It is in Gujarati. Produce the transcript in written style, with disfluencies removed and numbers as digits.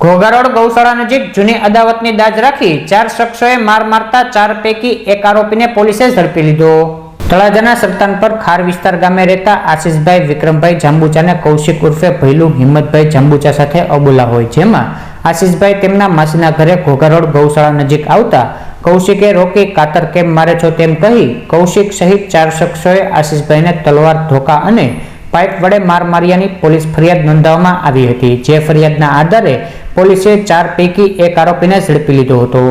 ઘોઘા રોડ ગૌશાળા નજીક જૂની અદાવતની દાજ રાખી 4 શખ્સોએ માર મારતા 4 પૈકી એક આરોપીને પોલીસે ઝડપી લીધો। તળાજાના સરતાનપર ખાર વિસ્તાર ગામે રહેતા આશીષભાઈ વિક્રમભાઈ જાંબુચાને કૌશિક ઉર્ફે ભૈલું હિંમતભાઈ જાંબુચા સાથે અબોલા હોય, જેમાં આશીષભાઈ તેમના માસીના ઘરે ઘોઘા રોડ ગૌશાળા નજીક આવતા કૌશિકે રોકી કાતર કેમ મારે છો તેમ કહી કૌશિક સહિત 4 શખ્સોએ આશીષભાઈને તલવાર, ધોકા અને પાઇપ વડે માર માર્યાની પોલીસ ફરિયાદ નોંધાવવામાં આવી હતી, જે ફરિયાદના આધારે પોલીસે 4 પૈકી એક આરોપીને ઝડપી લીધો હતો।